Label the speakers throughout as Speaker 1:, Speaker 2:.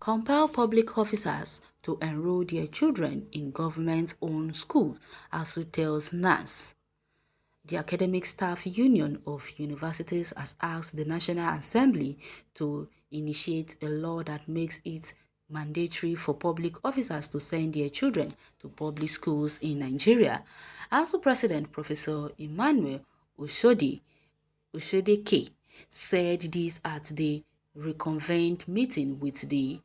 Speaker 1: compel public officers to enroll their children in government-owned schools, Asuu tells Nass. The Academic Staff Union of Universities has asked the National Assembly to initiate a law that makes it mandatory for public officers to send their children to public schools in Nigeria. ASUU President Professor Emmanuel Oshodeke said this at the reconvened meeting with the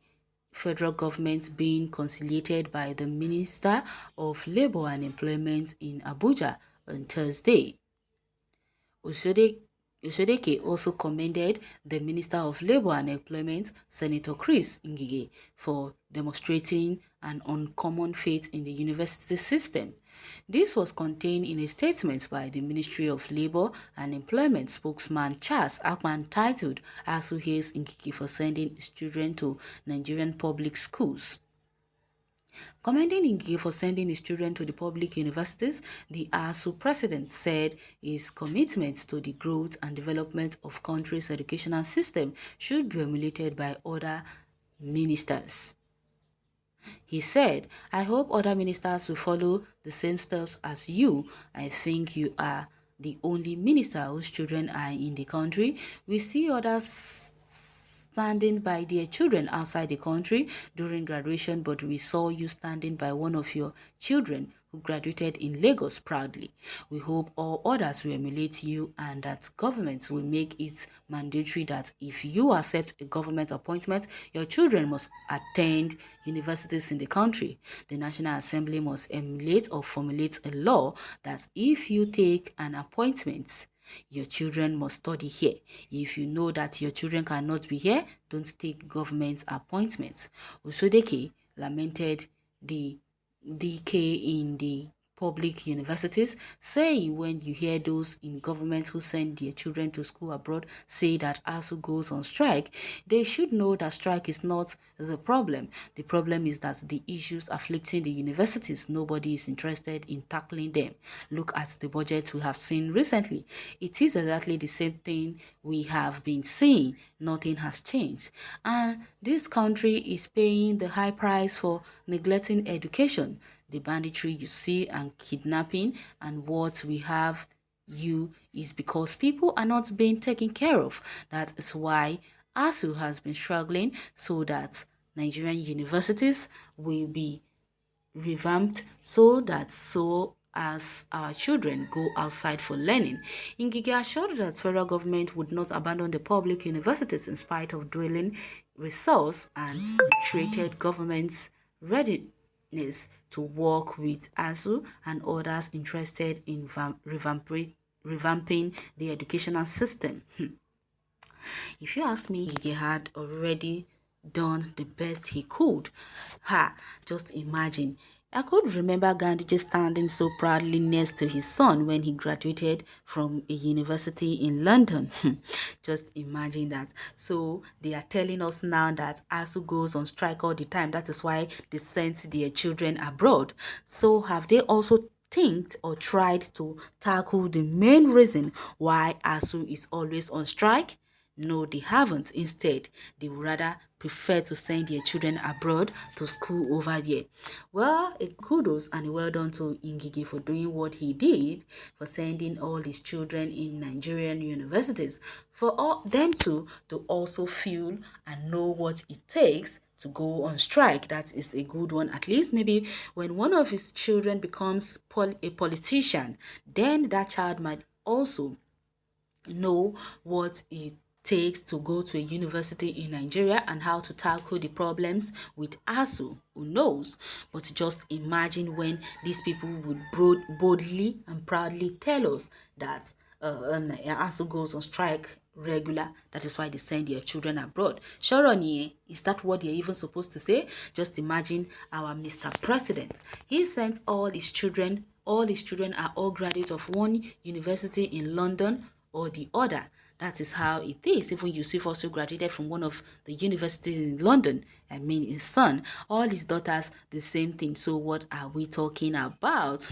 Speaker 1: federal government being conciliated by the Minister of Labour and Employment in Abuja on Thursday. Oshodeke also commended the Minister of Labour and Employment, Senator Chris Ngige, for demonstrating an uncommon faith in the university system. This was contained in a statement by the Ministry of Labour and Employment spokesman Charles Akpan titled "Asuu hails Ngige for sending his children to Nigerian public schools." Commending Ngige for sending his children to the public universities, the ASUU president said his commitment to the growth and development of country's educational system should be emulated by other ministers. He said, "I hope other ministers will follow the same steps as you. I think you are the only minister whose children are in the country. We see others standing by their children outside the country during graduation, but we saw you standing by one of your children who graduated in Lagos proudly. We hope all others will emulate you and that government will make it mandatory that if you accept a government appointment, your children must attend universities in the country. The National Assembly must emulate or formulate a law that if you take an appointment, your children must study here. If you know that your children cannot be here, don't take government appointments." Oshodeke lamented the decay in the public universities, saying when you hear those in government who send their children to school abroad say that ASUU goes on strike, they should know that strike is not the problem. The problem is that the issues afflicting the universities, nobody is interested in tackling them. Look at the budget we have seen recently. It is exactly the same thing we have been seeing. Nothing has changed. And this country is paying the high price for neglecting education. The banditry you see and kidnapping and what we have you is because people are not being taken care of. That is why ASUU has been struggling so that Nigerian universities will be revamped so as our children go outside for learning. Ngige assured that federal government would not abandon the public universities in spite of dwindling resource and retreated government's readiness to work with ASUU and others interested in revamping the educational system. If you ask me, he had already done the best he could. Just imagine. I could remember Gandhi standing so proudly next to his son when he graduated from a university in London. Just imagine that. So they are telling us now that ASUU goes on strike all the time. That is why they sent their children abroad. So have they also think or tried to tackle the main reason why ASUU is always on strike? No, they haven't. Instead, they would rather prefer to send their children abroad to school over there. Well, a kudos and a well done to Ngige for doing what he did, for sending all his children in Nigerian universities, for all them to also feel and know what it takes to go on strike. That is a good one. At least maybe when one of his children becomes a politician, then that child might also know what it takes to go to a university in Nigeria and how to tackle the problems with ASUU. Who knows? But just imagine when these people would boldly and proudly tell us that ASUU goes on strike regular. That is why they send their children abroad. Shoroni, is that what they're even supposed to say? Just imagine our Mr. President. He sends all his children. All his children are all graduates of one university in London or the other. That is how it is. Even Yusuf also graduated from one of the universities in London. I mean, his son, all his daughters, the same thing. So what are we talking about?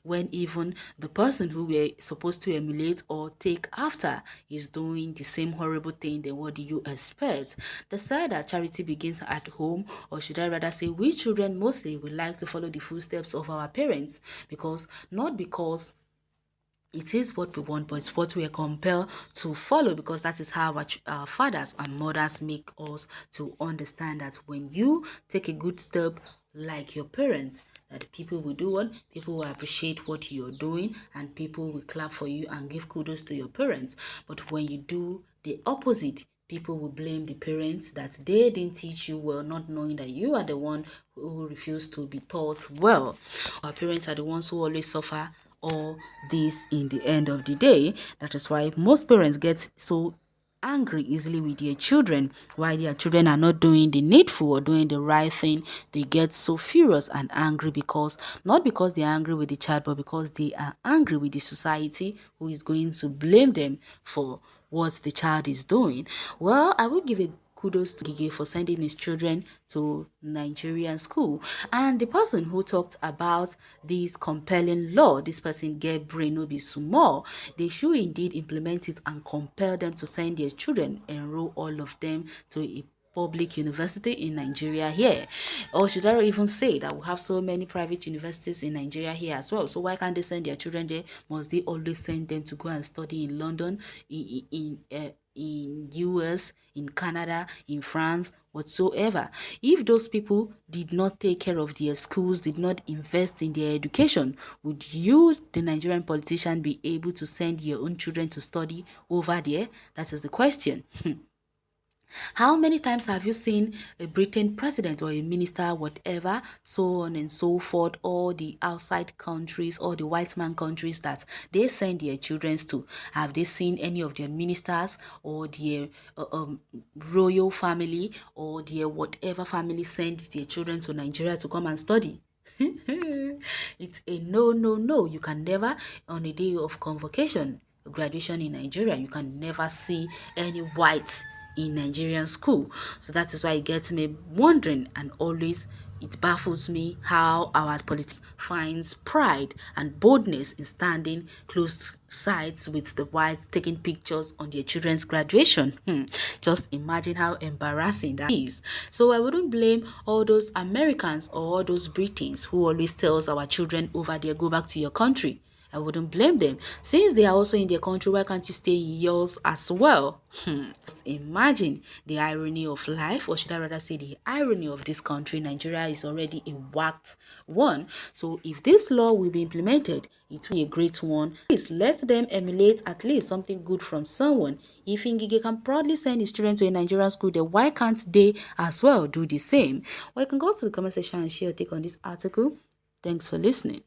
Speaker 1: When even the person who we're supposed to emulate or take after is doing the same horrible thing, then what do you expect? The side that charity begins at home, or should I rather say we children mostly we like to follow the footsteps of our parents, not because it is what we want, but it's what we are compelled to follow, because that is how our fathers and mothers make us to understand that when you take a good step like your parents, that people will do what? People will appreciate what you're doing, and people will clap for you and give kudos to your parents. But when you do the opposite, people will blame the parents that they didn't teach you well, not knowing that you are the one who refused to be taught well. Our parents are the ones who always suffer all this in the end of the day. That is why most parents get so angry easily with their children. While their children are not doing the needful or doing the right thing, they get so furious and angry, because not because they're angry with the child, but because they are angry with the society who is going to blame them for what the child is doing. Well, I will give a kudos to Gige for sending his children to Nigerian school. And the person who talked about this compelling law, this person get brain no be small. They should indeed implement it and compel them to send their children, enroll all of them to a public university in Nigeria here. Or should I even say that we have so many private universities in Nigeria here as well? So why can't they send their children there? Must they always send them to go and study in London, in US, in Canada, in France, whatsoever? If those people did not take care of their schools, did not invest in their education, would you, the Nigerian politician, be able to send your own children to study over there? That is the question. How many times have you seen a Britain president or a minister, whatever, so on and so forth, all the outside countries, all the white man countries that they send their children to? Have they seen any of their ministers or their royal family or their whatever family send their children to Nigeria to come and study? It's a no, no, no. You can never, on a day of convocation, graduation in Nigeria, you can never see any white in Nigerian school. So that is why it gets me wondering, and always it baffles me how our politics finds pride and boldness in standing close sides with the whites, taking pictures on their children's graduation. Just imagine how embarrassing that is. So I wouldn't blame all those Americans or all those Britons who always tells our children over there, go back to your country. I wouldn't blame them. Since they are also in their country, why can't you stay in yours as well? Just imagine the irony of life, or should I rather say the irony of this country. Nigeria is already a whacked one. So if this law will be implemented, it will be a great one. Please let them emulate at least something good from someone. If Ngige can proudly send his children to a Nigerian school, then why can't they as well do the same? Well, you can go to the comment section and share your take on this article. Thanks for listening.